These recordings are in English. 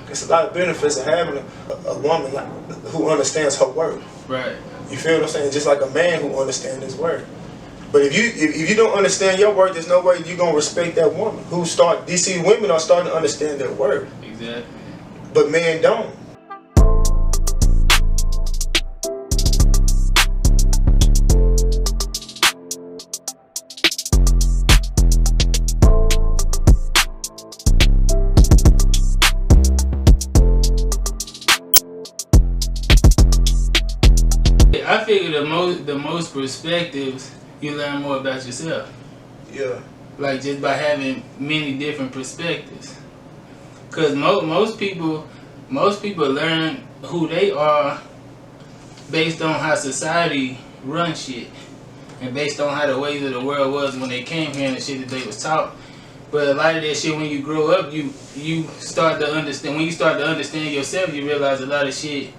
It's a lot of benefits of having a woman like who understands her worth. Right. You feel what I'm saying? Just like a man who understands his worth. But if you don't understand your worth, there's no way you're gonna respect that woman. These women are starting to understand their worth. Exactly. But men don't. I figure the most perspectives you learn more about yourself. Yeah. Like just by having many different perspectives. Cause most people learn who they are based on how society runs shit, and based on how the ways of the world was when they came here and the shit that they was taught. But a lot of that shit, when you grow up, you start to understand. When you start to understand yourself, you realize a lot of shit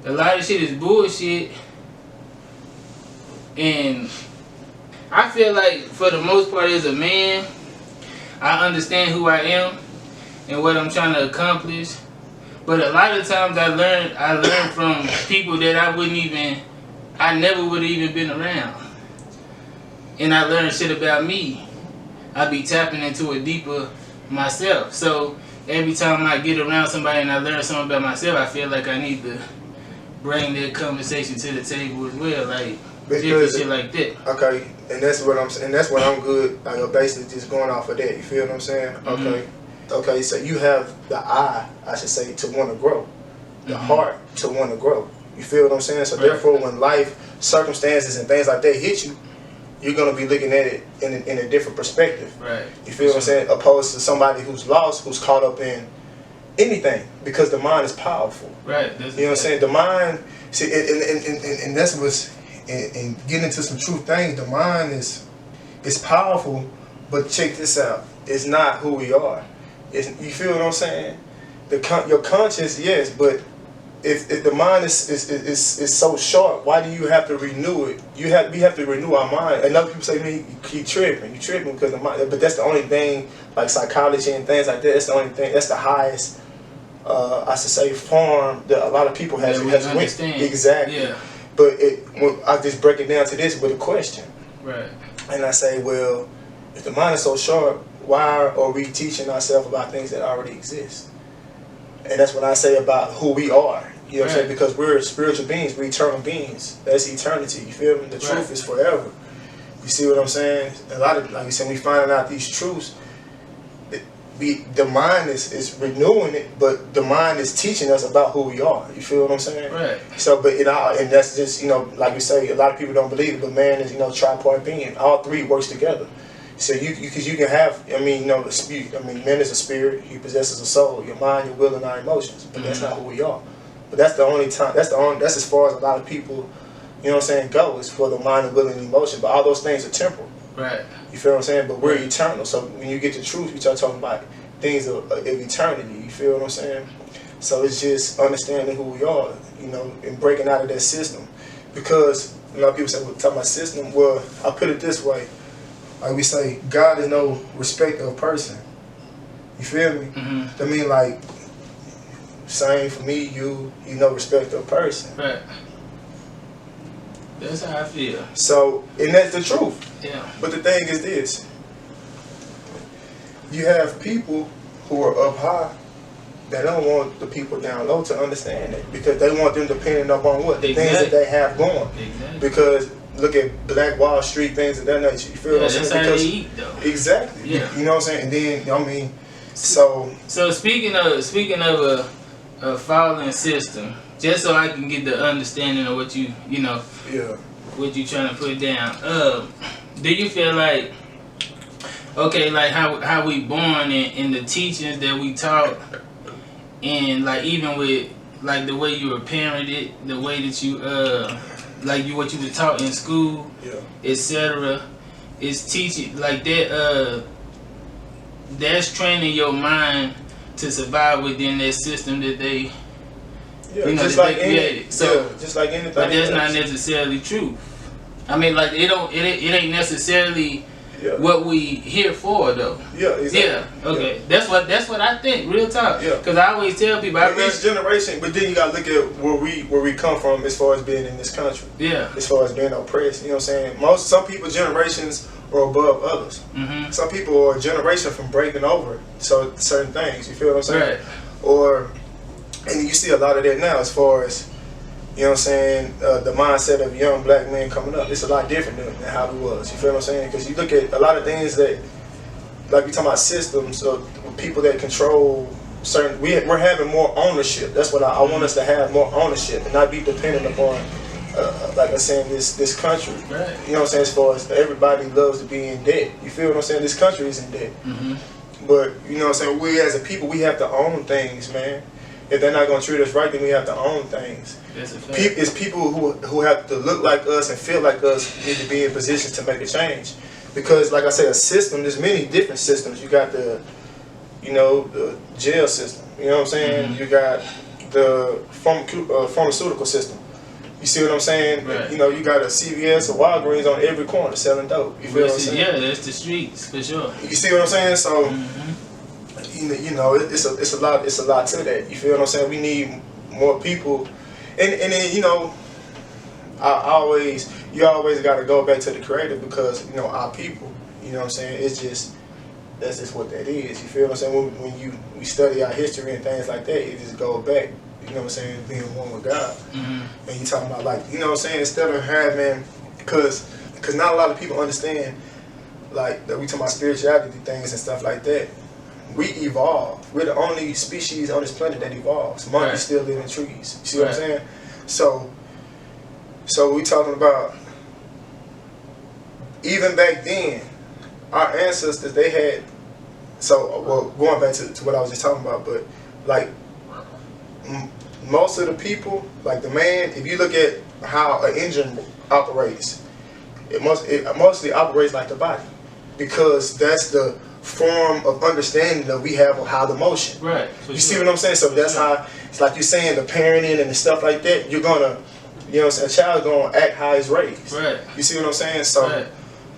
is bullshit. And I feel like for the most part as a man, I understand who I am and what I'm trying to accomplish. But a lot of times I learn from people that I never would have even been around. And I learn shit about me. I be tapping into a deeper myself. So every time I get around somebody and I learn something about myself, I feel like I need to bring that conversation to the table as well, like different shit like that. Okay, and that's what I'm good. Like, basically just going off of that. You feel what I'm saying? Okay. Okay, so you have the eye, I should say, to want to grow, the heart to want to grow. You feel what I'm saying? So therefore, when life circumstances and things like that hit you, you're gonna be looking at it in a different perspective. Right. You feel what I'm saying? Opposed to somebody who's lost, who's caught up in anything, because the mind is powerful. Right. You know what I'm saying? The mind, see, and that's what's, and getting into some true things, the mind is powerful, but check this out, it's not who we are. You feel what I'm saying? Your conscience, yes, but if the mind is so sharp, why do you have to renew it? We have to renew our mind. And other people say, man, you keep tripping. You tripping because the mind. But that's the only thing, like psychology and things like that. That's the only thing. That's the highest, I should say, form that a lot of people has went. Exactly. Yeah. But I just break it down to this with a question. Right. And I say, well, if the mind is so sharp, why are we teaching ourselves about things that already exist? And that's what I say about who we are. You know what I'm saying? Because we're spiritual beings, we're eternal beings. That's eternity. You feel me? The truth is forever. You see what I'm saying? A lot of, like you said, we finding out these truths. The mind is renewing it, but the mind is teaching us about who we are. You feel what I'm saying? Right. So, but and that's just, like you say, a lot of people don't believe it, but man is, tripart being. All three works together. So because you can have, man is a spirit. He possesses a soul. Your mind, your will, and our emotions. But that's not who we are. But that's the only time. That's as far as a lot of people, go. Is for the mind, and will, and emotion. But all those things are temporal. Right. You feel what I'm saying? But we're eternal. So when you get to truth, you start talking about things of eternity. You feel what I'm saying? So it's just understanding who we are, and breaking out of that system. Because a lot of people say, well, talking about system. Well, I'll put it this way. Like we say, God is no respecter of person. You feel me? Mm-hmm. I mean, like, same for me, you know, respect of person. Right. That's how I feel. So, and that's the truth. Yeah. But the thing is this. You have people who are up high that don't want the people down low to understand it. Because they want them depending upon what? The things that they have going. Exactly. Because look at Black Wall Street, things of that nature. You feel what I'm saying? That's how they eat, though. Exactly. Yeah. You know what I'm saying? And then, so speaking of a falling system, just so I can get the understanding of what what you trying to put down. Do you feel like, okay, like how we born and the teachings that we taught, and like even with like the way you were parented, the way that you what you were taught in school, etc. is teaching like that. That's training your mind to survive within that system that they, just like created. So, just like anything. But that's not necessarily true. I mean, like it ain't necessarily what we here for though. Yeah, exactly. Yeah, okay. Yeah. That's what I think, real talk. Yeah. Because I always tell people each generation, but then you gotta look at where we come from as far as being in this country. Yeah. As far as being oppressed. You know what I'm saying? Some people generations are above others. Mm-hmm. Some people are a generation from breaking over certain things. You feel what I'm saying? Right. And you see a lot of that now as far as, you know what I'm saying, the mindset of young black men coming up. It's a lot different than how it was. You feel what I'm saying? Because you look at a lot of things that, like we talking about systems of people that control certain, we're having more ownership. That's what I want us to have, more ownership and not be dependent upon, like I'm saying, this country. Right. You know what I'm saying? As far as everybody loves to be in debt. You feel what I'm saying? This country is in debt. Mm-hmm. But, you know what I'm saying, we as a people, we have to own things, man. If they're not going to treat us right, then we have to own things. That's a fact. It's people who have to look like us and feel like us need to be in position to make a change. Because, like I said, a system, there's many different systems. You got the jail system. You know what I'm saying? Mm-hmm. You got the pharmaceutical system. You see what I'm saying? Right. You know, you got a CVS or Walgreens on every corner selling dope. You feel what I'm saying? Yeah, that's the streets for sure. You see what I'm saying? So, mm-hmm. you know, it's a lot to that. You feel what I'm saying? We need more people, and then, you know, you always got to go back to the creator, because, you know, our people. You know what I'm saying? That's just what that is. You feel what I'm saying? When we study our history and things like that, it just goes back. You know what I'm saying? Being one with God. Mm-hmm. And you talking about, like, you know what I'm saying? Instead of having, because not a lot of people understand, like, that we talking about spirituality things and stuff like that. We evolve. We're the only species on this planet that evolves. Monkeys still live in trees. You see what I'm saying? So we talking about, even back then, our ancestors, they had, going back to what I was just talking about, but like most of the people, like the man, if you look at how an engine operates, it mostly operates like the body, because that's the form of understanding that we have of how the motion. Right. You see what I'm saying? So that's how, it's like you're saying, the parenting and the stuff like that, you're gonna, you know what I'm saying, a child's gonna act how it's raised. Right. You see what I'm saying? So,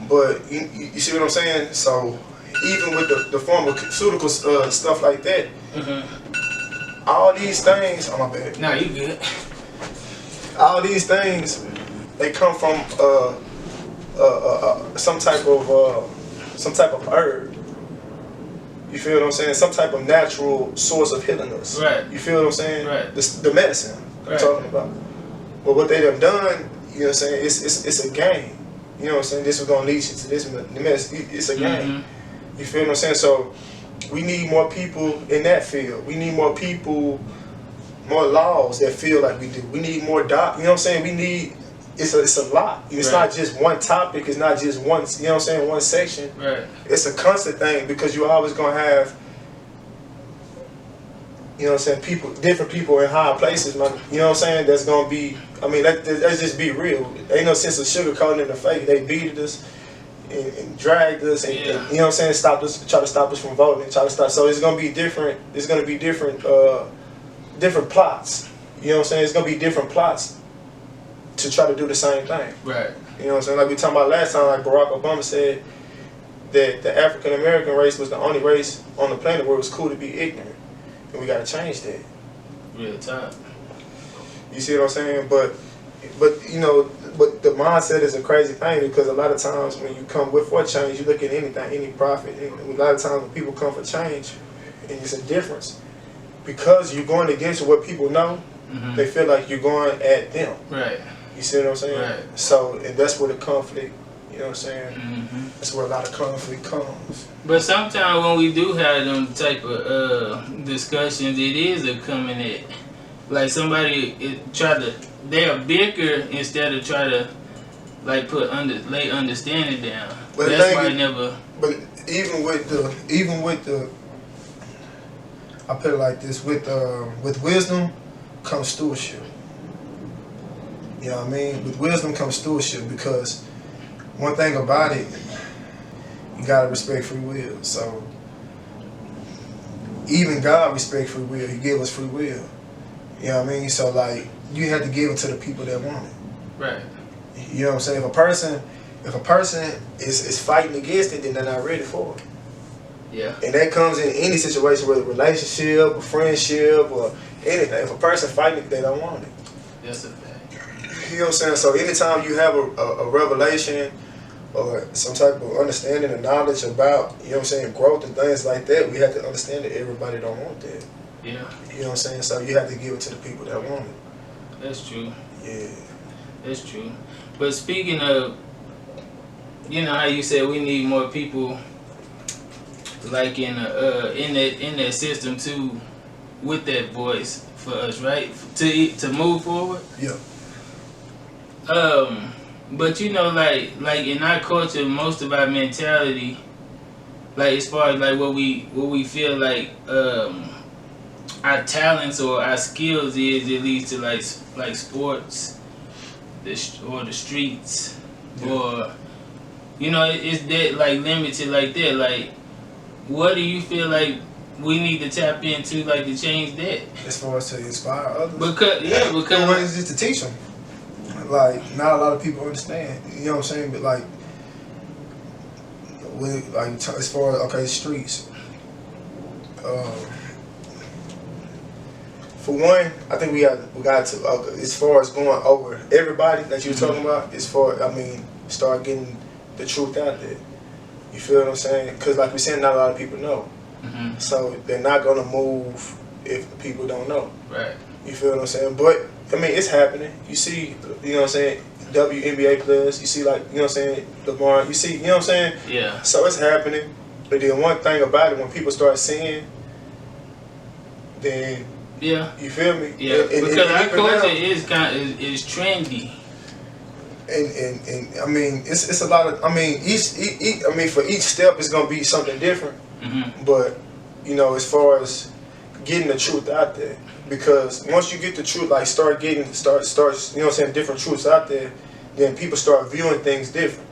but you see what I'm saying? So even with the pharmaceutical stuff like that, all these things, oh my bad. Nah, you good. All these things, they come from some type of herb. You feel what I'm saying? Some type of natural source of healing us. Right. You feel what I'm saying? Right. The medicine I'm talking about. But what they done done, you know what I'm saying? It's a game. You know what I'm saying? This is gonna lead you to this medicine. It's a game. You feel what I'm saying? So we need more people in that field. We need more people, more laws that feel like we do. We need more you know what I'm saying? We need, it's a lot. It's not just one topic, it's not just one, you know what I'm saying, one section. Right. It's a constant thing, because you're always gonna have, you know what I'm saying, different people in higher places, man. You know what I'm saying? That's gonna be, I mean, let's just be real. Ain't no sense of sugarcoating in the fake. They beat us and dragged us, and you know what I'm saying, try to stop us from voting, so it's gonna be different. It's gonna be different plots. You know what I'm saying? It's gonna be different plots to try to do the same thing. Right. You know what I'm saying? Like we talking about last time, like Barack Obama said that the African American race was the only race on the planet where it was cool to be ignorant, and we gotta change that. Real time. You see what I'm saying? But you know, but the mindset is a crazy thing, because a lot of times when you come for change, you look at anything, any profit. And a lot of times when people come for change, and it's a difference, because you're going against what people know. They feel like you're going at them. Right. You see what I'm saying? Right. So, and that's where the conflict, you know what I'm saying? That's where a lot of conflict comes. But sometimes when we do have them type of discussions, it is a coming at, like somebody they'll bicker instead of try to like lay understanding down. But that's why I never. But even with the, I put it like this: with wisdom comes stewardship. You know what I mean? With wisdom comes stewardship, because one thing about it, you gotta respect free will. So even God respects free will. He gave us free will. You know what I mean? So like, you have to give it to the people that want it. Right. You know what I'm saying? If if a person is fighting against it, then they're not ready for it. Yeah. And that comes in any situation, whether relationship or friendship or anything. If a person fighting it, they don't want it. That's a fact. You know what I'm saying? So anytime you have a revelation or some type of understanding and knowledge about, you know what I'm saying, growth and things like that, we have to understand that everybody don't want that. Yeah. You know what I'm saying? So you have to give it to the people that want it. That's true. Yeah. That's true. But speaking of, you know how you said we need more people like in that system too, with that voice for us, right? To move forward. Yeah. But you know, like in our culture, most of our mentality, like as far as like what we feel like our talents or our skills is, it leads to like sports, or the streets, yeah. or you know, it's that like limited like that. Like, what do you feel like we need to tap into, like, to change that? As far as to inspire others. Because what is it to teach them? Like, not a lot of people understand. You know what I'm saying? But like, as far as streets. For one, I think we got to as far as going over everybody that you were talking about. Start getting the truth out there. You feel what I'm saying? Because like we said, not a lot of people know. Mm-hmm. So they're not gonna move if people don't know. Right. You feel what I'm saying? But I mean, it's happening. You see, you know what I'm saying, WNBA players. You see, like, you know what I'm saying, LeBron. You see, you know what I'm saying? Yeah. So it's happening. But then one thing about it, when people start seeing, then yeah, you feel me? Yeah. Because our culture is trendy. And I mean, it's a lot of. I mean, for each step, it's gonna be something different. Mm-hmm. But you know, as far as getting the truth out there, because once you get the truth, like start you know what I'm saying, different truths out there, then people start viewing things different.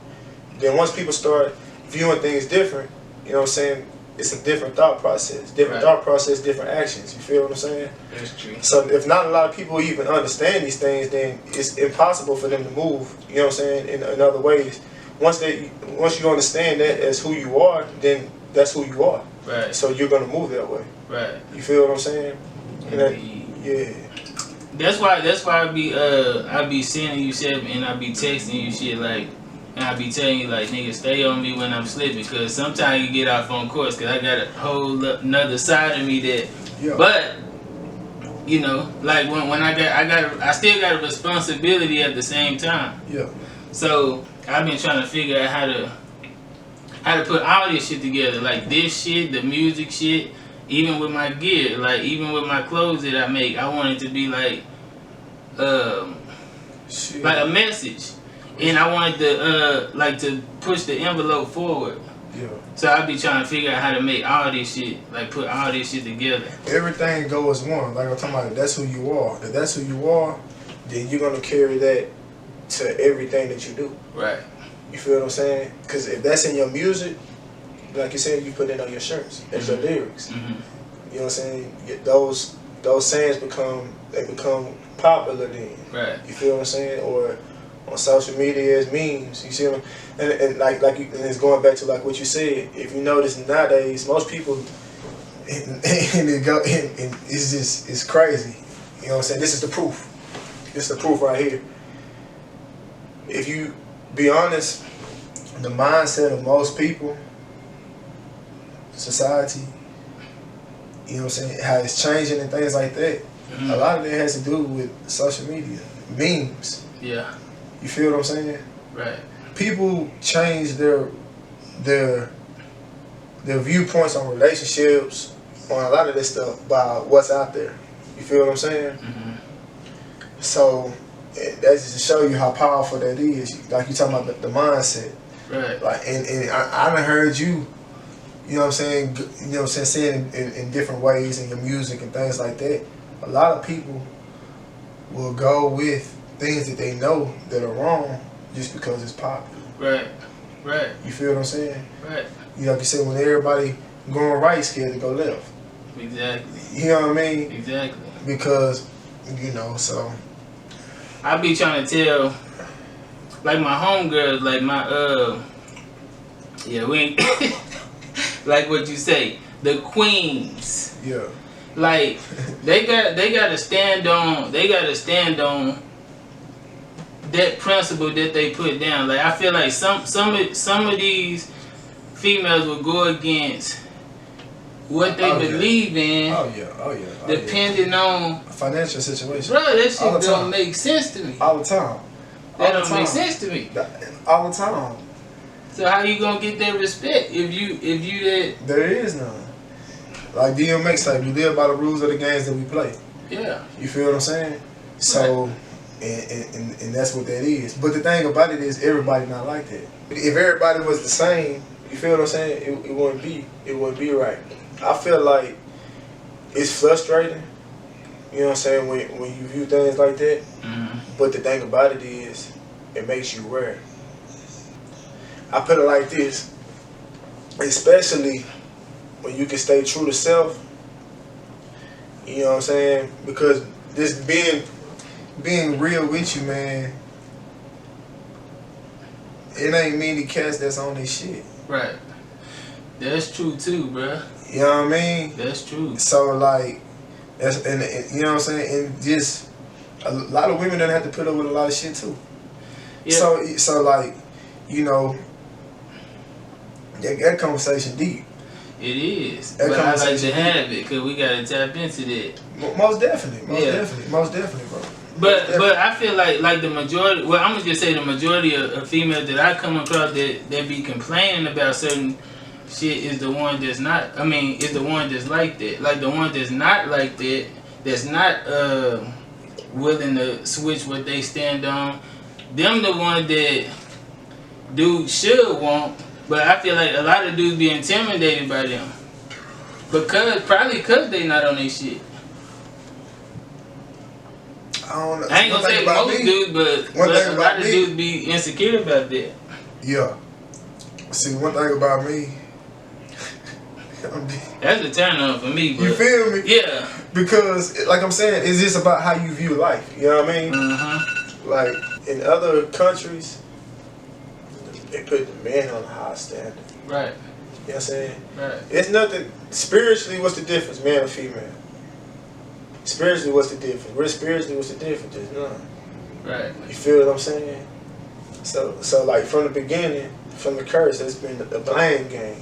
Then once people start viewing things different, you know what I'm saying, it's a different thought process. Different thought process, different actions. You feel what I'm saying? That's true. So if not a lot of people even understand these things, then it's impossible for them to move, you know what I'm saying, in other ways. Once you understand that as who you are, then that's who you are. Right. So you're gonna move that way. Right. You feel what I'm saying? Yeah. That's why I be sending you shit and I be texting you shit like, and I be telling you like, nigga, stay on me when I'm slipping, because sometimes you get off on course, because I got a whole another side of me that, but you know, like when I still got a responsibility at the same time. Yeah. So I've been trying to figure out how to put all this shit together, like this shit, the music shit, even with my gear, like even with my clothes that I make, I want it to be like a message, and I wanted to push the envelope forward. Yeah. So I be trying to figure out how to make all this shit, like put all this shit together. Everything goes one. Like I'm talking about, that's who you are. If that's who you are, then you're gonna carry that to everything that you do. Right. You feel what I'm saying? Because if that's in your music, like you said, you put it on your shirts. That's your lyrics. Mm-hmm. You know what I'm saying? Those sayings become popular then. Right. You feel what I'm saying? Or on social media as memes. You see what I'm, and it's going back to like what you said. If you notice nowadays, most people and it's crazy. You know what I'm saying? This is the proof. This is the proof right here. If you be honest, the mindset of most people, society, you know what I'm saying, how it's changing and things like that, a lot of it has to do with social media, memes. Yeah. You feel what I'm saying? Right. People change their viewpoints on relationships, on a lot of this stuff by what's out there. You feel what I'm saying? Mm-hmm. So that's just to show you how powerful that is. Like you talking about the mindset. Right. Like and I done heard you know what I'm saying, saying in different ways in your music and things like that. A lot of people will go with things that they know that are wrong just because it's popular. Right. Right. You feel what I'm saying? Right. Like you said, when everybody going right, scared to go left. Exactly. You know what I mean? Exactly. Because, you know, so I be trying to tell, like my homegirls, like my yeah, we ain't like what you say, the queens. Yeah. Like they gotta stand on that principle that they put down. Like I feel like some of these females will go against what they believe in. Oh yeah. Depending on financial situation. Bro, that shit don't make sense to me. All the time. That don't make sense to me. All the time. So how you gonna get that respect if you that? There is none. Like DMX type, you live by the rules of the games that we play. Yeah. You feel what I'm saying? So, and that's what that is. But the thing about it is, everybody not like that. If everybody was the same, you feel what I'm saying? It wouldn't be right. I feel like it's frustrating. You know what I'm saying? When you view things like that. Mm-hmm. But the thing about it is, it makes you rare. I put it like this, especially when you can stay true to self. You know what I'm saying? Because this being real with you, man, it ain't many cats that's on this shit. Right. That's true too, bruh. You know what I mean? That's true. So like, that's and you know what I'm saying? And just a lot of women don't have to put up with a lot of shit too. Yeah. So like, you know, that conversation deep. It is, but I like to have it because we gotta tap into that. Most definitely, bro. But I feel like the majority. Well, I'm gonna just say the majority of females that I come across that be complaining about certain shit is the one that's not. I mean, is the one that's like that. Like the one that's not like that. That's not willing to switch what they stand on. Them the one that dudes should want. But I feel like a lot of dudes be intimidated by them. Probably because they not on their shit. I ain't gonna say most dudes, but a lot of dudes be insecure about that. Yeah. See, one thing about me. That's a turn on for me, bro. You feel me? Yeah. Because, like I'm saying, it's just about how you view life. You know what I mean? Mm-hmm. Like, in other countries, they put the man on a high standard. Right. You know what I'm saying? Right. It's nothing. Spiritually, what's the difference, man or female? Spiritually, what's the difference? Really, spiritually, what's the difference? There's none. Right. You feel what I'm saying? So like, from the beginning, from the curse, it's been the blame game.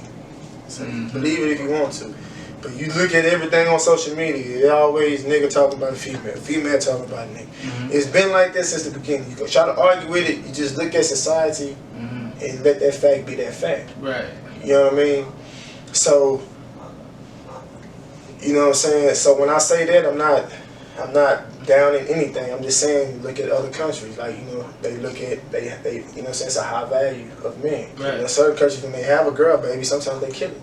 So believe it if you want to. But you look at everything on social media, they always nigga talking about female, female talking about nigga. Mm-hmm. It's been like that since the beginning. You go try to argue with it, you just look at society and let that fact be that fact. Right. You know what I mean? So, you know what I'm saying? So when I say that, I'm not down in anything. I'm just saying, look at other countries. Like, you know, they look at, they you know what I'm saying, it's a high value of men. Right. In certain countries, when they have a girl baby, sometimes they kill it.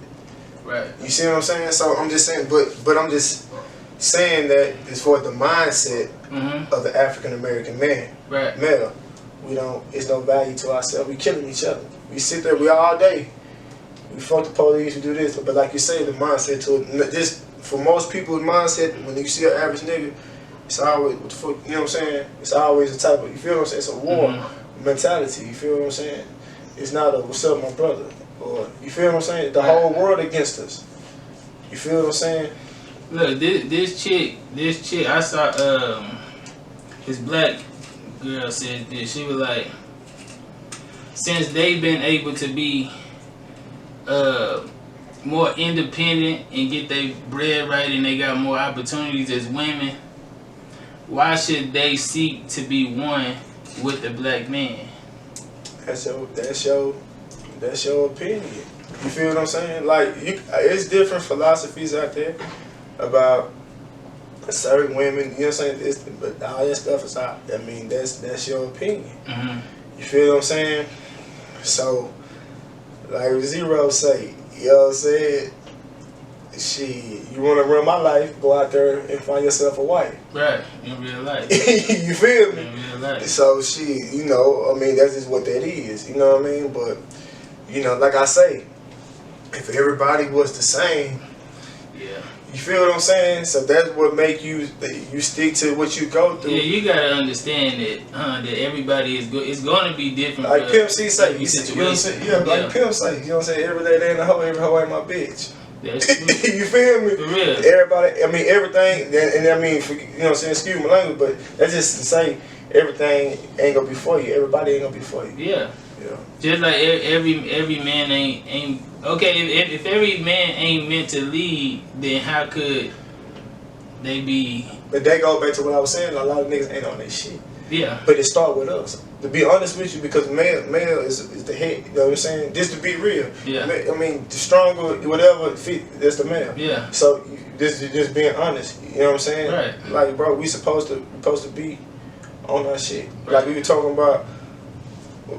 Right. You see what I'm saying? So I'm just saying, but I'm just saying that as far as the mindset of the African American man, right, male, it's no value to ourselves. We killing each other. We sit there, we all day. We fuck the police, we do this, but like you say, the mindset to it, just for most people's mindset, when you see an average nigga, it's always, what the fuck, you know what I'm saying? It's always a type of, you feel what I'm saying? It's a war mentality, you feel what I'm saying? It's not a, what's up, my brother? Or, you feel what I'm saying? The whole world against us. You feel what I'm saying? Look, this chick, I saw, this black girl said this. She was like, since they've been able to be more independent and get their bread right and they got more opportunities as women, why should they seek to be one with the black man? That's your opinion. You feel what I'm saying? Like, it's different philosophies out there about certain women. You know what I'm saying? But all that stuff is out. I mean, that's your opinion. You feel what I'm saying? So, like Zero say, you know what I'm saying? You want to run my life, go out there and find yourself a wife. Right, in real life. You feel me? In real life. So you know, I mean, that's just what that is. You know what I mean? But, you know, like I say, if everybody was the same, You feel what I'm saying? So that's what make you stick to what you go through. Yeah, you gotta understand that that everybody is good. It's gonna be different. Like Pimp C say, you know what I'm saying? Yeah, like Yeah. Pimp say, you know what I'm saying? Every day they in the hoe, every hoe ain't my bitch. That's true. You feel me? For real. Everybody, I mean everything, and I mean, you know what I'm saying? Excuse my language, but that's just to say everything ain't gonna be for you. Everybody ain't gonna be for you. Yeah. Yeah. Just like every man ain't okay. If every man ain't meant to lead, then how could they be? But that go back to what I was saying. A lot of niggas ain't on that shit. Yeah. But it start with us. To be honest with you, because male is the head. You know what I'm saying? Just to be real. Yeah. I mean, the stronger, whatever fit, that's the male. Yeah. So this is just being honest. You know what I'm saying? Right. Like, bro, we supposed to be on our shit. Right. Like we were talking about,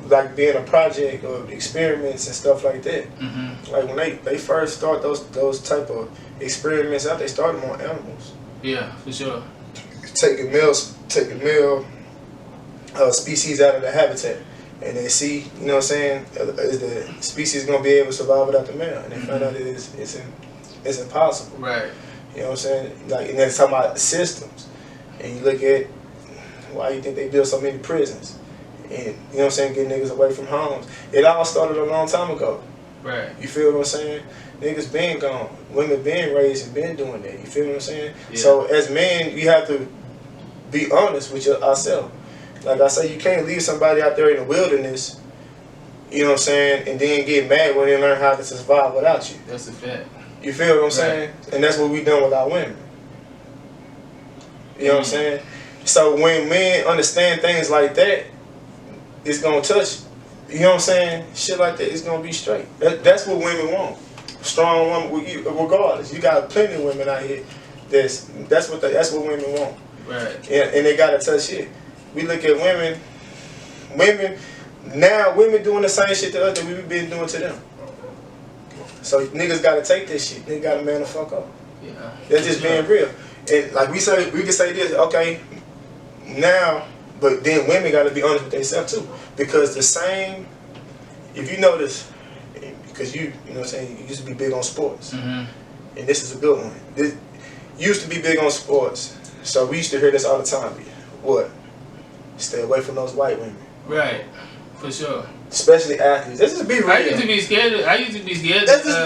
like being a project or experiments and stuff like that. Mm-hmm. Like when they first start those type of experiments out, they started them on animals. Yeah, for sure. Taking male species out of the habitat, and they see, you know what I'm saying, is the species gonna be able to survive without the male, and they find out it's impossible. Right. You know what I'm saying? Like, and then it's talking about systems, and you look at why you think they build so many prisons, and you know what I'm saying, get niggas away from homes. It all started a long time ago. Right. You feel what I'm saying? Niggas been gone, women been raised and been doing that. You feel what I'm saying? Yeah. So as men, we have to be honest with ourselves. Like I say, you can't leave somebody out there in the wilderness, you know what I'm saying, and then get mad when they learn how to survive without you. That's a fact. You feel what I'm saying? And that's what we done with our women. You know what I'm saying? So when men understand things like that, it's gonna touch, you know what I'm saying? Shit like that, it's gonna be straight. That's what women want. Strong woman, regardless. You got plenty of women out here. That's what women want. Right. And they gotta touch shit. We look at women doing the same shit to us that we've been doing to them. So niggas gotta take this shit. Niggas gotta man the fuck up. Yeah. That's just being real. And like we can say this, okay, now, but then women gotta be honest with themselves too. Because the same, if you notice, because you know what I'm saying, you used to be big on sports. Mm-hmm. And this is a good one. This used to be big on sports. So we used to hear this all the time. What? Stay away from those white women. Right, for sure. Especially athletes. Let's just be real. I used to be scared.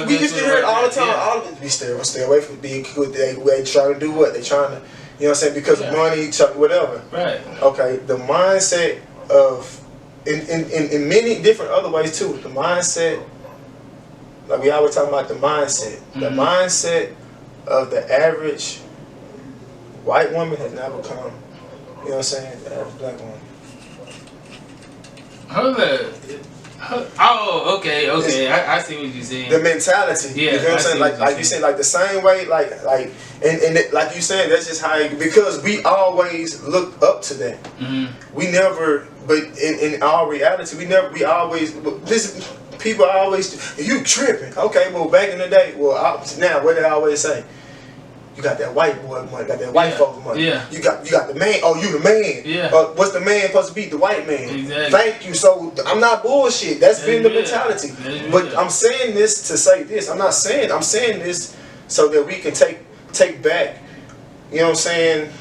We used to hear it all the time. Yeah. We stay away from being good. They trying to do what? They trying to, you know what I'm saying, because of money, whatever. Right. Okay, the mindset of, in many different other ways too, the mindset, like we always talking about the mindset. Mm-hmm. The mindset of the average white woman has now become, you know what I'm saying, the average black woman. Hold up. Oh, okay. I see what you're saying. The mentality. Yeah, you know what I'm saying? Like you said, like the same way, like like you said, that's just how because we always look up to that. Mm-hmm. We never, but in our reality, we always people always you tripping. Okay, well back in the day, now what they always say. You got that white boy money, got that white folk money. Yeah. You got the man. Oh, you the man. Yeah. What's the man supposed to be? The white man. Exactly. Thank you. So I'm not bullshit. That's been the mentality. But I'm saying this to say this. I'm saying this so that we can take back, you know what I'm saying,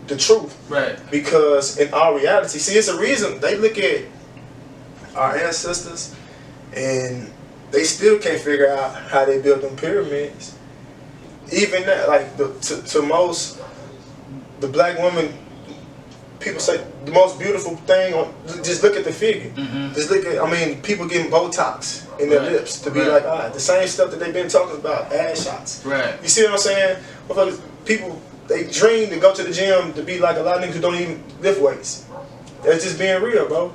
the truth. Right. Because in our reality, see, it's a reason they look at our ancestors and they still can't figure out how they built them pyramids. Even that, like to most, the black woman, people say the most beautiful thing. Just look at the figure. Mm-hmm. Just look at. I mean, people getting Botox in their lips to be like, the same stuff that they've been talking about, ass shots. Right. You see what I'm saying? People they dream to go to the gym to be like a lot of niggas who don't even lift weights. That's just being real, bro.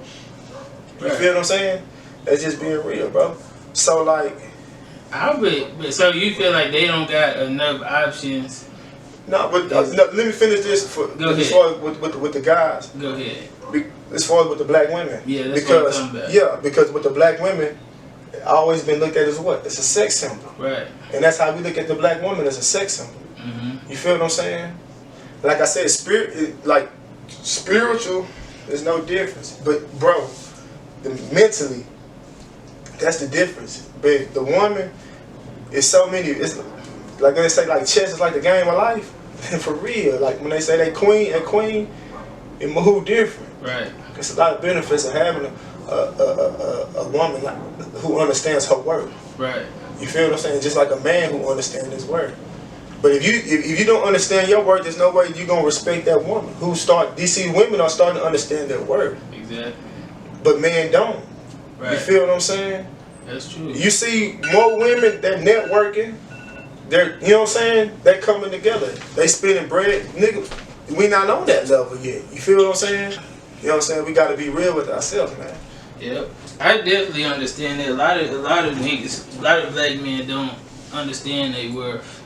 You feel what I'm saying? That's just being real, bro. So like. So you feel like they don't got enough options? No, but let me finish this as far as with the guys. Go ahead. As far as with the black women. Yeah, that's what I'm talking about. Yeah, because with the black women, always been looked at as what? It's a sex symbol. Right. And that's how we look at the black woman, as a sex symbol. Mm-hmm. You feel what I'm saying? Like I said, spiritual, there's no difference. But bro, mentally, that's the difference. But the woman is so many. like when they say like chess is like the game of life, for real. Like when they say they queen, it move different. Right. It's a lot of benefits of having a woman like, who understands her worth. Right. You feel what I'm saying? Just like a man who understands his worth. But if you don't understand your worth, there's no way you're gonna respect that woman. These women are starting to understand their worth. Exactly. But men don't. Right. You feel what I'm saying? That's true. You see more women that networking, they're, you know what I'm saying? They coming together. They spending bread. Nigga, we not on that level yet. You feel what I'm saying? You know what I'm saying? We gotta be real with ourselves, man. Yep. I definitely understand that. A lot of niggas, a lot of black men don't understand their worth.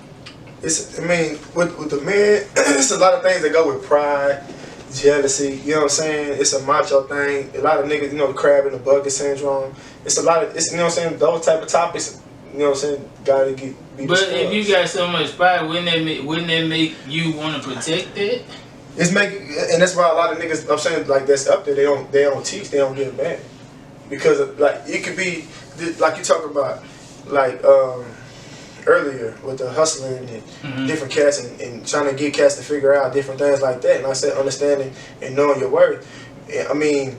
I mean, with the men, it's a lot of things that go with pride, jealousy, you know what I'm saying? It's a macho thing. A lot of niggas, the crab in the bucket syndrome. It's a lot of, you know what I'm saying? Those type of topics, you know what I'm saying, gotta be But discussed. if you got so much pride, wouldn't that make you want to protect it? And that's why a lot of niggas, I'm saying, like, that's up there, they don't teach, they don't give back. Because, like, it could be, like you talk about, like, earlier with the hustling and different cats and trying to get cats to figure out different things like that. And I said understanding and knowing your worth. I mean,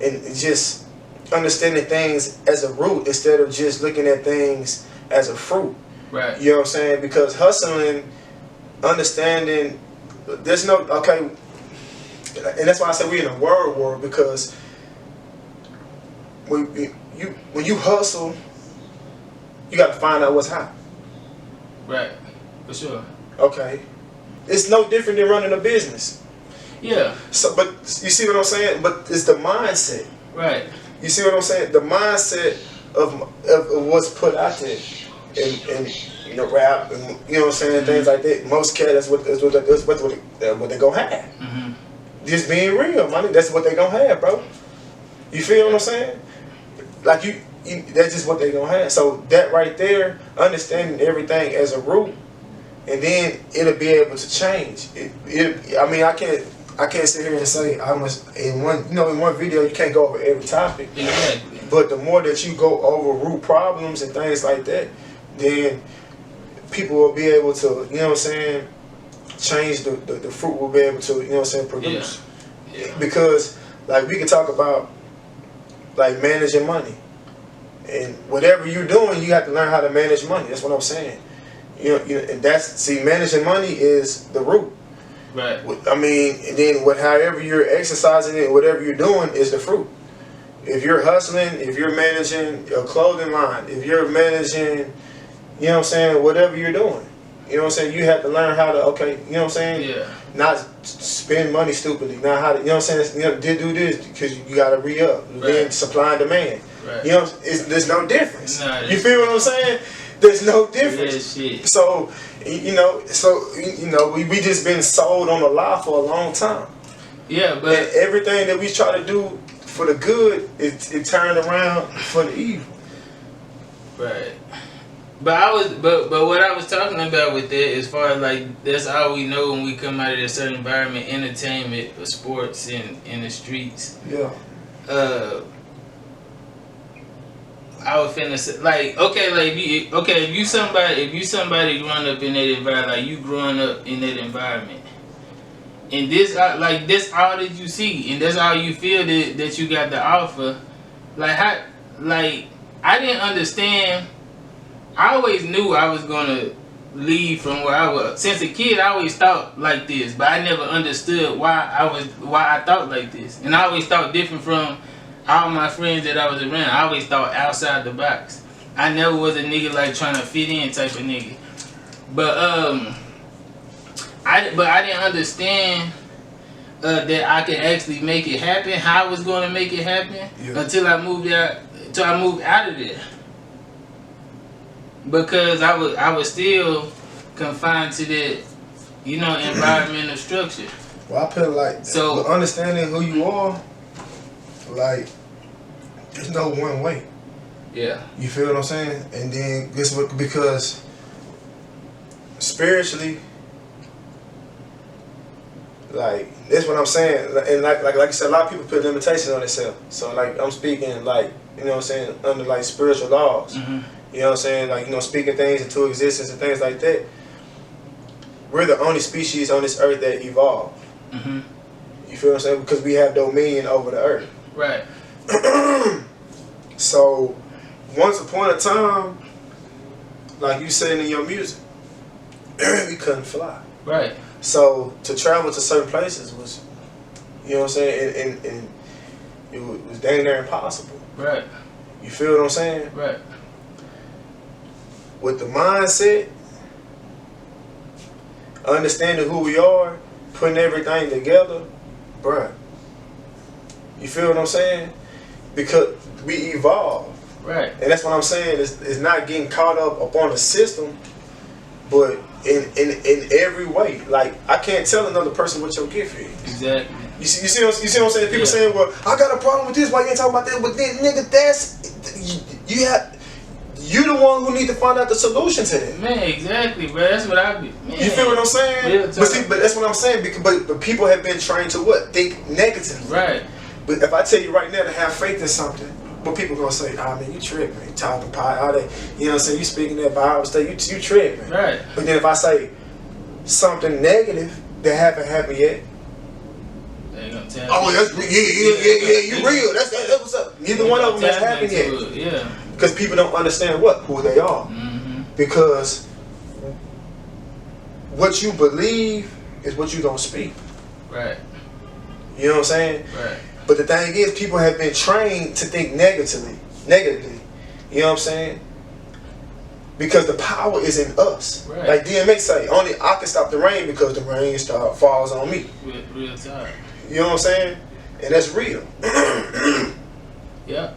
and just understanding things as a root instead of just looking at things as a fruit. Right. You know what I'm saying? Because hustling, understanding, there's no, okay, and that's why I say we're in a word war, because when you hustle, you got to find out what's hot. Right, for sure. Okay, it's no different than running a business. Yeah. So, but you see what I'm saying? But it's the mindset. Right. You see what I'm saying? The mindset of what's put out there, and rap, and you know what I'm saying, things like that. Most cats, that's what they gonna have. Just being real, money. That's what they gonna have, bro. You feel what I'm saying? Like that's just what they gonna have. So that right there, understanding everything as a root, and then it'll be able to change. I mean, I can't sit here and say I must in one video you can't go over every topic. Exactly. But the more that you go over root problems and things like that, then people will be able to, you know what I'm saying, change the fruit will be able to, you know what I'm saying, produce. Yeah. Because like we can talk about like managing money. And whatever you're doing, you have to learn how to manage money. That's what I'm saying. You know, and managing money is the root. Right. I mean, and then however you're exercising it, whatever you're doing is the fruit. If you're hustling, if you're managing a clothing line, if you're managing, you know what I'm saying, whatever you're doing, you know what I'm saying, you have to learn how to, okay, you know what I'm saying, yeah, not spend money stupidly, not how to, you know what I'm saying, do this because you got to re-up, right. Then supply and demand. Right. You know, there's no difference. Nah, you feel what I'm saying? There's no difference. Yeah, shit. So, we just been sold on a lie for a long time. Yeah, but and everything that we try to do for the good, it turned around for the evil. Right. But what I was talking about with that, as far as like that's all we know when we come out of a certain environment, entertainment, or sports, in the streets. Yeah. I was finna say, like, if you somebody growing up in that environment, like you growing up in that environment, and this all that you see, and that's all you feel that you got to offer, I didn't understand. I always knew I was gonna leave from where I was. Since a kid, I always thought like this, but I never understood why I thought like this, and I always thought different from all my friends that I was around. I always thought outside the box. I never was a nigga like trying to fit in type of nigga. But I didn't understand that I could actually make it happen. How I was going to make it happen until I moved out of there. Because I was still confined to that, environmental structure. Well, I put it like, so understanding who you are, like, there's no one way. Yeah. You feel what I'm saying? And then because spiritually, like, that's what I'm saying. And like I said, a lot of people put limitations on themselves. So like I'm speaking like, you know what I'm saying, under like spiritual laws. Mm-hmm. You know what I'm saying? Like, you know, speaking things into existence and things like that. We're the only species on this earth that evolved. Mm-hmm. You feel what I'm saying? Because we have dominion over the earth. Right. So, once upon a time, like you said in your music, we couldn't fly. Right. So, to travel to certain places was, you know what I'm saying, and it was dang near impossible. Right. You feel what I'm saying? Right. With the mindset, understanding who we are, putting everything together, bruh. You feel what I'm saying? Because we evolve. Right. And that's what I'm saying. It's not getting caught up on the system, but in every way. Like, I can't tell another person what your gift is. Exactly. You see what I'm saying? People saying, well, I got a problem with this, why you ain't talking about that? But then, nigga, you the one who need to find out the solution to that. Man, exactly, bro. That's what I be. Man. You feel what I'm saying? But that's what I'm saying. Because, but people have been trained to what? Think negatively. Right. But if I tell you right now to have faith in something, what people gonna say? Ah, man, you tripping, man. Talking pie, all that. You know what I'm saying? You speaking that Bible stuff, you tripping. Right. But then if I say something negative that haven't happened yet, they gonna tell oh, yeah, you real. That's what's up. Neither one of them has happened yet. Yeah. Because people don't understand who they are. Mm-hmm. Because what you believe is what you gonna speak. Right. You know what I'm saying? Right. But the thing is, people have been trained to think negatively. You know what I'm saying? Because the power is in us. Right. Like DMX say, only I can stop the rain because the rain falls on me. Real time. You know what I'm saying? And that's real. Yeah.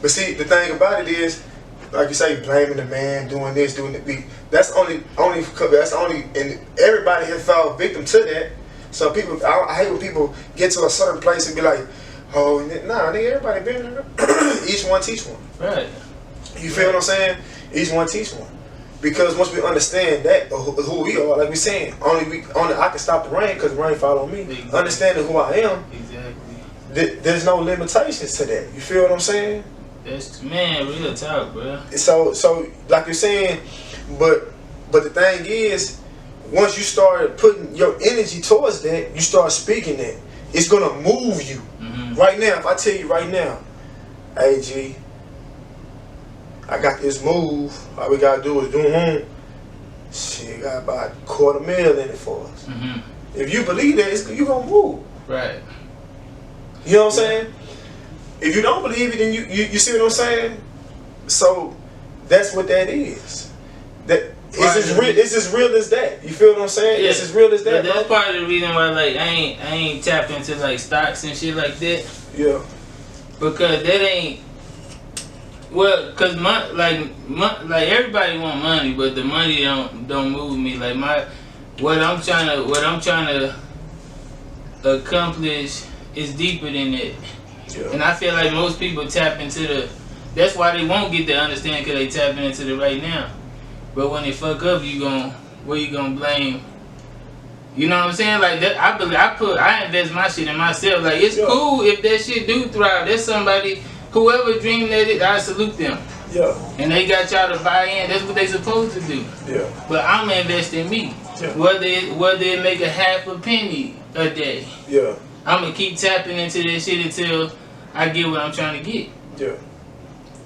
But see, the thing about it is, like you say, blaming the man, doing this, doing that. That's only, and everybody has fallen victim to that. So people, I hate when people get to a certain place and be like, oh, nah, nigga, everybody been there. Each one teach one. Right. You feel what I'm saying? Each one teach one. Because once we understand that, who we are, like we saying, only I can stop the rain because the rain fall on me. Exactly. Understanding who I am, exactly. There's no limitations to that. You feel what I'm saying? That's, man, real talk, bro. So like you're saying, but the thing is, once you start putting your energy towards that, you start speaking that, it's gonna move you. Mm-hmm. Right now, if I tell you right now, hey G, I got this move, all we gotta do is do shit, got about $250,000 in it for us. Mm-hmm. If you believe that, you gonna move. Right. You know what I'm saying? If you don't believe it, then you see what I'm saying? So that's what that is. That it's as real as that. You feel what I'm saying? Yeah. It's as real as that. That's part of the reason why, like, I ain't tapped into like stocks and shit like that. Yeah. Because that ain't, well, cause like everybody want money, but the money don't move me. Like what I'm trying to accomplish is deeper than that. Yeah. And I feel like most people tap into that's why they won't get the understanding, because they tapping into the right now. But when they fuck up, where you gonna blame? You know what I'm saying? Like that, I invest my shit in myself. Like, it's cool if that shit do thrive. There's somebody, whoever dreamed that, I salute them. Yeah. And they got y'all to buy in. That's what they supposed to do. Yeah. But I'm investing in me. Yeah. Whether it make a half a penny a day. Yeah. I'm gonna keep tapping into that shit until I get what I'm trying to get. Yeah.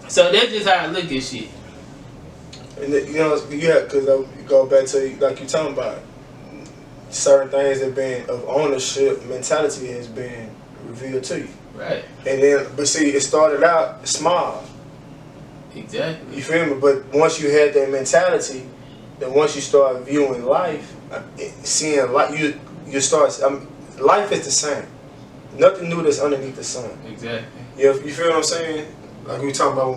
So that's just how I look at shit. And you know, because you go back to like you talking about, certain things have been of ownership mentality has been revealed to you. Right. And then, but see, it started out small. Exactly. You feel me? But once you had that mentality, then once you start viewing life, seeing life, you start. Life is the same. Nothing new that's underneath the sun. Exactly. You feel what I'm saying? Like we talking about,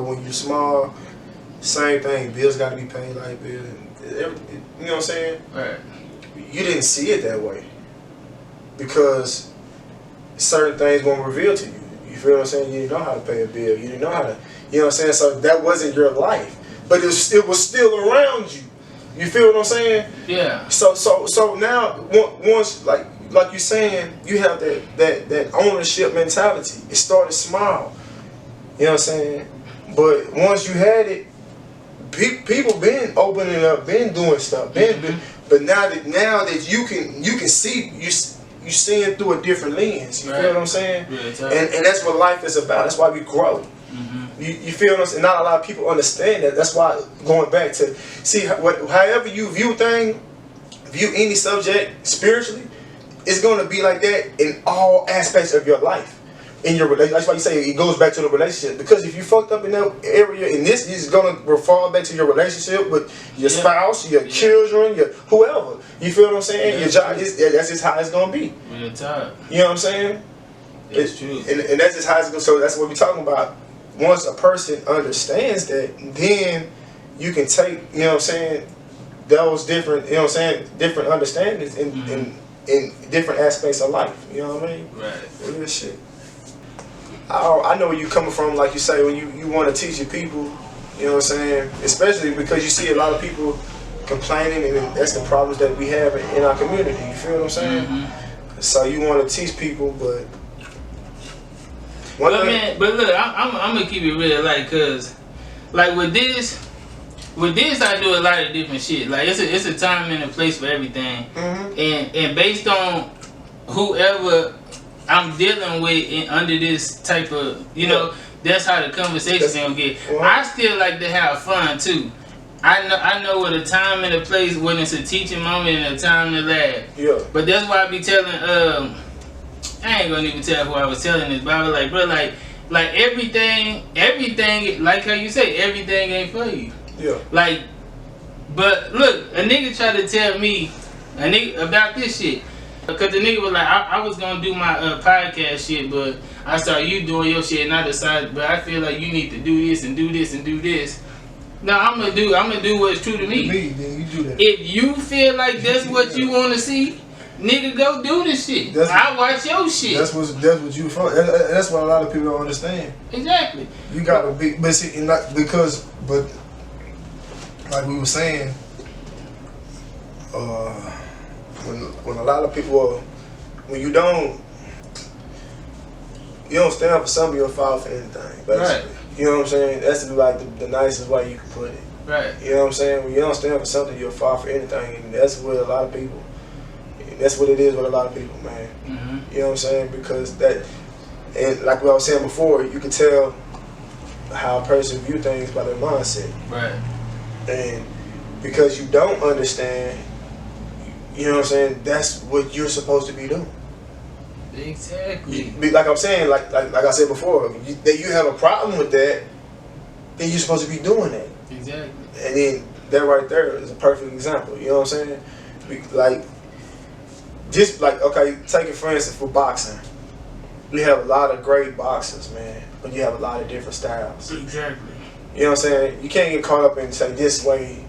when you're small, same thing. Bills got to be paid, like bills. You know what I'm saying? Right. You didn't see it that way because certain things weren't revealed to you. You feel what I'm saying? You didn't know how to pay a bill. You didn't know how to, you know what I'm saying? So that wasn't your life, but it was still around you. You feel what I'm saying? Yeah. So now once like you're saying, you have that ownership mentality. It started small. You know what I'm saying? But once you had it, people been opening up, been doing stuff, but now that you can see, you seeing through a different lens. You feel what I'm saying? And that's what life is about. That's why we grow. You feel what I'm saying? Not a lot of people understand that. That's why, going back to see however you view any subject spiritually, it's going to be like that in all aspects of your life. In your relationship, that's why you say it goes back to the relationship. Because if you fucked up in that area, in this, it's gonna fall back to your relationship with your spouse, your children, your whoever. You feel what I'm saying? Your job, that's just how it's gonna be. Real time. You know what I'm saying? It's true. And that's just how it's gonna. So that's what we're talking about. Once a person understands that, then you can take, you know what I'm saying, those different, you know what I'm saying, different understandings in different aspects of life. You know what I mean? Right. Real shit. I know where you coming from, like you say, when you want to teach your people, you know what I'm saying? Especially because you see a lot of people complaining, and that's the problems that we have in our community. You feel what I'm saying? So you want to teach people, but look, I'm gonna keep it real, like, cause, like with this, I do a lot of different shit. Like it's a time and a place for everything, and based on whoever I'm dealing with under this type of, you know, that's how the conversation's gonna get. I still like to have fun too. I know what a time and a place when it's a teaching moment and a time to laugh. Yeah. But that's why I be telling I ain't gonna even tell who I was telling this, but I was like, bro, like everything, like how you say, everything ain't for you. Yeah. Like, but look, a nigga tried to tell me about this shit. Because the nigga was like, I was gonna do my podcast shit, but I saw you doing your shit, and I decided, but I feel like you need to do this and do this and do this. No, I'm gonna do what's true to me. Then you do that. If you feel like that's what you want to see, nigga, go do this shit. I watch your shit. That's what you from. That's what a lot of people don't understand. Exactly. You gotta be, but see, but like we were saying, when a lot of people, when you don't stand for something, you'll fall for anything. Basically. Right. You know what I'm saying? That's like the nicest way you can put it. Right. You know what I'm saying? When you don't stand for something, you'll fall for anything, and that's what a lot of people. That's what it is with a lot of people, man. You know what I'm saying? Because that, and like what I was saying before, you can tell how a person view things by their mindset. Right. And because you don't understand, you know what I'm saying, that's what you're supposed to be doing. Exactly. Like I'm saying, like I said before, that you have a problem with that, then you're supposed to be doing that. Exactly. And then that right there is a perfect example. You know what I'm saying? Like, just like, okay, take it for instance for boxing. You have a lot of great boxers, man, but you have a lot of different styles. Exactly. You know what I'm saying? You can't get caught up in say this way.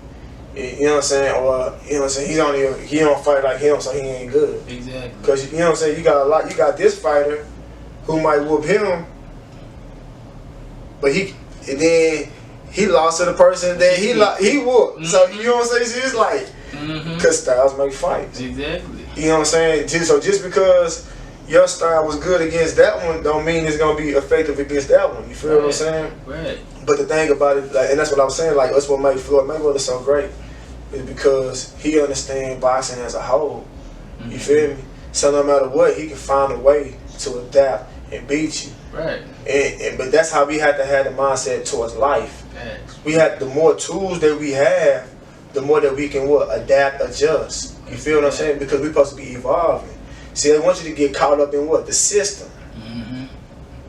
You know what I'm saying? Or, you know what I'm saying, he don't fight like him, so he ain't good. Exactly. Because, you know what I'm saying, you got this fighter who might whoop him, but then he lost to the person that he whooped. So, you know what I'm saying? So it's like, because styles make fights. Exactly. You know what I'm saying? Just because your style was good against that one, don't mean it's going to be effective against that one. You feel what I'm saying? Right. But the thing about it, like, and that's what I'm saying, like, that's what made Floyd Mayweather so great, is because he understands boxing as a whole. You feel me? So no matter what, he can find a way to adapt and beat you. Right. But that's how we have to have the mindset towards life. We have, the more tools that we have, the more that we can adapt, adjust. You feel what I'm saying? Because we're supposed to be evolving. See, they want you to get caught up in the system.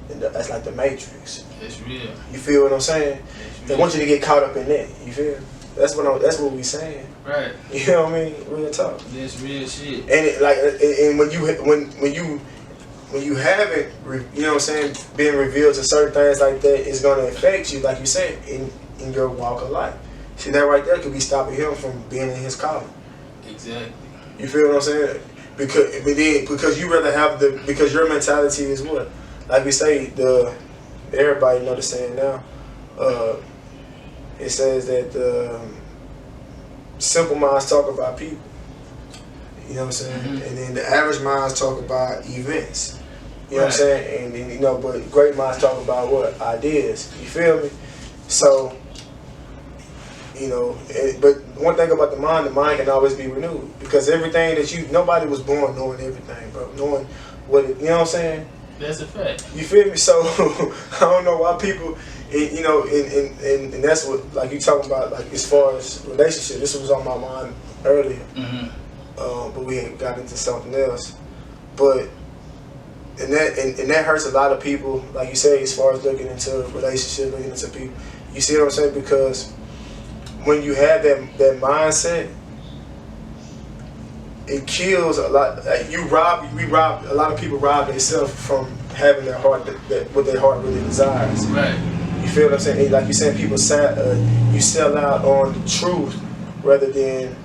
And that's like the Matrix. It's real. You feel what I'm saying? They want you to get caught up in that. You feel? That's what we saying. Right. You know what I mean? Real talk. That's real shit. And when you haven't, you know what I'm saying, been revealed to certain things like that, it's gonna affect you, like you said, in your walk of life. See, that right there could be stopping him from being in his calling. Exactly. You feel what I'm saying? Because you rather have because your mentality is what? Like we say, everybody know the saying now. It says that simple minds talk about people. You know what I'm saying? And then the average minds talk about events. You know what I'm saying? And then, but great minds talk about what? Ideas. You feel me? So You know, but one thing about the mind can always be renewed, because everything that nobody was born knowing everything, bro. Knowing what it, you know what I'm saying? That's a fact. You feel me? So I don't know why people, you know, and that's what, like you talking about, like as far as relationship. This was on my mind earlier, but we had got into something else. But and that hurts a lot of people, like you say, as far as looking into a relationship, looking into people. You see what I'm saying? Because when you have that mindset, it kills a lot. Like a lot of people rob themselves from having their heart, what their heart really desires. Right. You feel what I'm saying? Like you're saying, people you sell out on the truth rather than,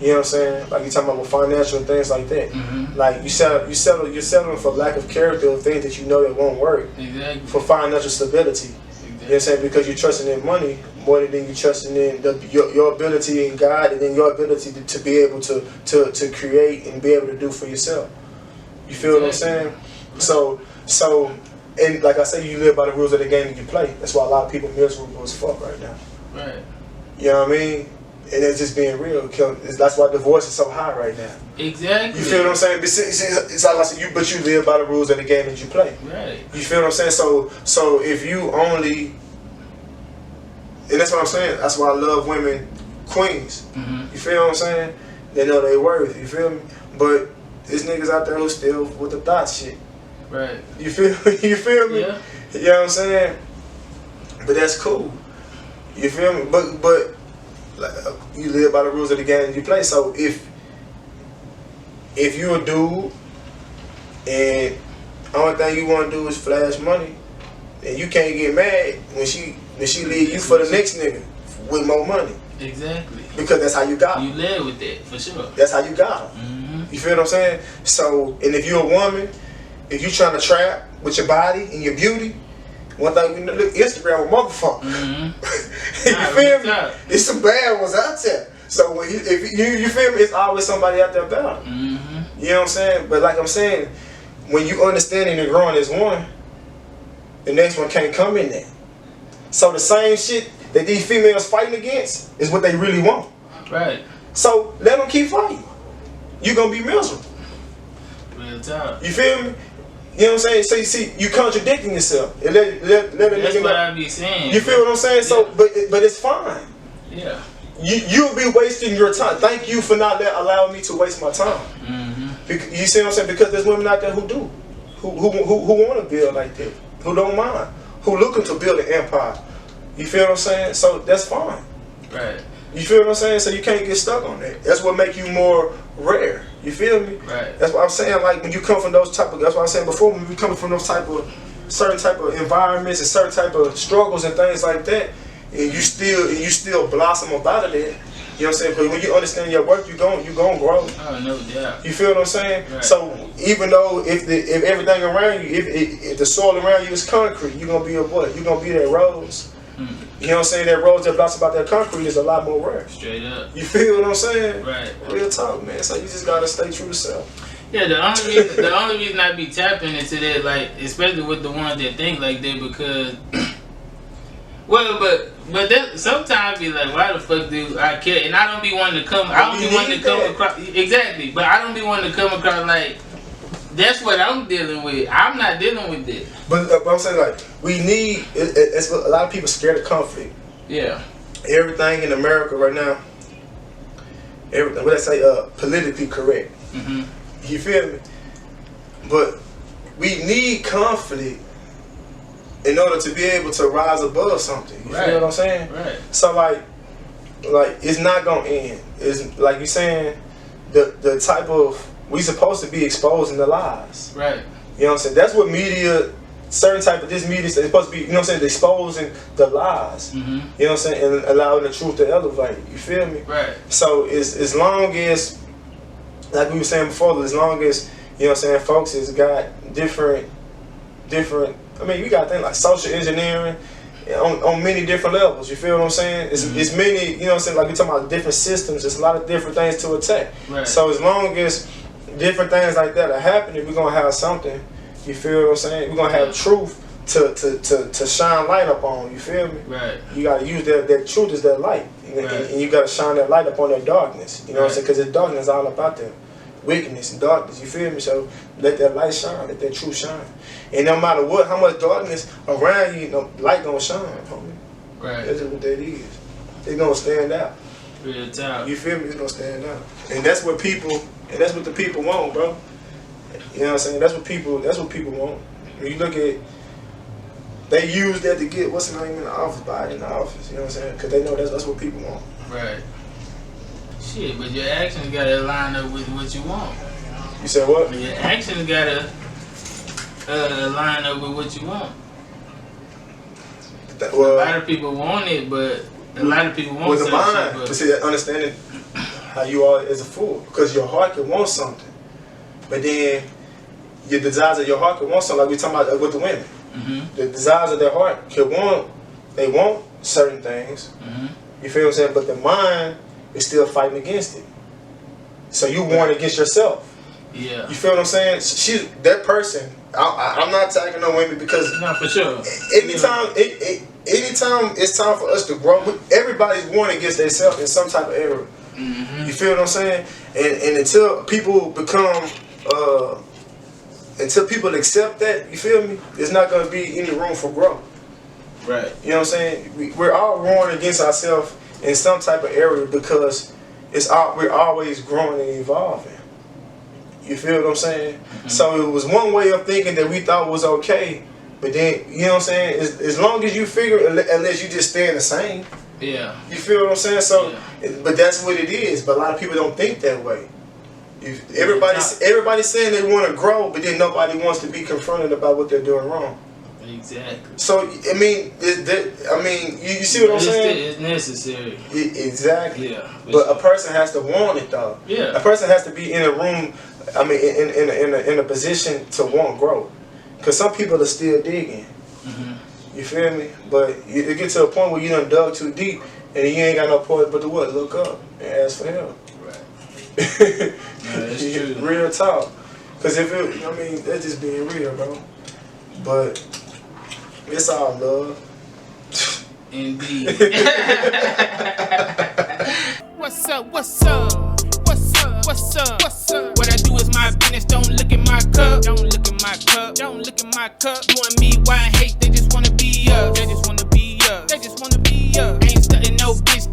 you know what I'm saying? Like you're talking about with financial and things like that. Like you're settling for lack of character of things that you know that won't work. Exactly. For financial stability. You know what I'm saying? Because you're trusting in money more than you're trusting in your ability in God, and then your ability to be able to create and be able to do for yourself. You feel what I'm saying? So, and like I say, you live by the rules of the game that you play. That's why a lot of people miserable as fuck right now. Right. You know what I mean? And it's just being real. That's why divorce is so high right now. Exactly. You feel what I'm saying? It's like I said, but you live by the rules of the game that you play. Right. You feel what I'm saying? So if you only, and that's what I'm saying. That's why I love women, queens. You feel what I'm saying? They know they worth. You feel me? But there's niggas out there who still with the thought shit. Right. You feel me? Yeah. You know what I'm saying? But that's cool. You feel me? But like, you live by the rules of the game that you play. So if you're a dude and only thing you want to do is flash money, and you can't get mad when she leave you for the next nigga with more money. Exactly. Because that's how you got him. You live with that, for sure. That's how you got him. You feel what I'm saying? So, and if you're a woman, if you're trying to trap with your body and your beauty, one thing we know, look, Instagram a motherfucker. You feel me? It's some bad ones out there. So when if you feel me, it's always somebody out there about it. You know what I'm saying? But like I'm saying, when you understanding and growing as one, the next one can't come in there. So the same shit that these females fighting against is what they really want. Right. So let them keep fighting. You're gonna be miserable. Real talk. You feel me? You know what I'm saying? So you see, you contradicting yourself. And let That's what I be saying. You feel what I'm saying? So, but it's fine. Yeah. You'll be wasting your time. Thank you for not allowing me to waste my time. Because, you see what I'm saying? Because there's women out there who do, who want to build like that, who don't mind, who looking to build an empire. You feel what I'm saying? So that's fine. Right. You feel what I'm saying? So you can't get stuck on that. That's what make you more rare. You feel me? Right. That's what I'm saying. Like when you come from those type of, that's what I was saying before. When you come from those certain type of environments and certain type of struggles and things like that, and you still blossom up out of that. You know what I'm saying? Because when you understand your work, you gon' grow. Oh, no doubt. You feel what I'm saying? Right. So even though if everything around you, if the soil around you is concrete, you're gonna be a what? You're gonna be that rose. You know what I'm saying? That rose that blossoms about that concrete is a lot more rare. Straight up. You feel what I'm saying? Right. Real talk, man. So you just gotta stay true to self. Yeah, the only reason I be tapping into that, like, especially with the ones that think like that, because, well, but that sometimes be like, why the fuck do I care? And I don't be wanting to come. I don't be wanting to come across exactly, but I don't be wanting to come across like that's what I'm dealing with. I'm not dealing with it. But I'm saying, like, we need. It's a lot of people scared of conflict. Yeah. Everything in America right now, everything, what I say, politically correct. You feel me? But we need conflict in order to be able to rise above something. You feel what I'm saying? Right. So like it's not gonna end. It's like you're saying, the type of, we supposed to be exposing the lies. Right. You know what I'm saying? That's what media, certain type of this media is supposed to be, you know what I'm saying, exposing the lies. You know what I'm saying? And allowing the truth to elevate. You feel me? Right. So as long as, like we were saying before, as long as, you know what I'm saying, folks has got different, I mean, you got things like social engineering on many different levels. You feel what I'm saying? It's many, you know what I'm saying, like we're talking about different systems, there's a lot of different things to attack. Right. So as long as different things like that are happening, we're going to have something, you feel what I'm saying? We're going to have truth to shine light up on, you feel me? Right. You got to use that truth as that light. And you gotta shine that light up on that darkness. You know what I'm saying? Because the darkness is all about that wickedness and darkness. You feel me? So let that light shine, let that truth shine. And no matter what, how much darkness around you, light gonna shine, homie. Right. That's what that is. It's gonna stand out. Real talk. You feel me? It's gonna stand out. And that's what the people want, bro. You know what I'm saying? That's what people want. When you look at, they use that to get what's the name in the office, Biden in the office. You know what I'm saying? Because they know that's what people want. Right. Shit, but your actions gotta line up with what you want. You said what? Your actions gotta line up with what you want. A lot of people want it, but a lot of people want with the mind. Shit, but see, that understanding how you are as a fool, because your heart can want something, but then your desires of your heart can want something. Like we talking about with the women, the desires of their heart can want. They want certain things. You feel what I'm saying? But the mind is still fighting against it. So you warn against yourself. Yeah. You feel what I'm saying? She's that person. I'm not attacking no women because no, for sure. Anytime it's time for us to grow, everybody's warning against themselves in some type of area. You feel what I'm saying? And until people become, until people accept that, you feel me? There's not going to be any room for growth. Right. You know what I'm saying? We're all warring against ourselves in some type of area because we're always growing and evolving. You feel what I'm saying? So it was one way of thinking that we thought was okay, but then, you know what I'm saying? As long as you figure, unless you just staying the same. Yeah. You feel what I'm saying? So, but that's what it is. But a lot of people don't think that way. Everybody's saying they want to grow, but then nobody wants to be confronted about what they're doing wrong. Exactly. So I mean, you see what I'm saying? It's necessary. Exactly. Yeah. But a person has to want it though. Yeah. A person has to be in a room. I mean, in a position to want growth. Cause some people are still digging. You feel me? But it gets to a point where you done dug too deep, and you ain't got no point but to what? Look up and ask for help. Right. No, that's true. Real talk. Cause that's just being real, bro. But it's all love. Indeed. What's up? What's up? What's up? What's up? What's up? What I do is my business. Don't look at my cup. Don't look at my cup. Don't look at my cup. You and me, why hate? They just wanna be us. They just wanna be us. They just wanna be us. Ain't studying no bitch.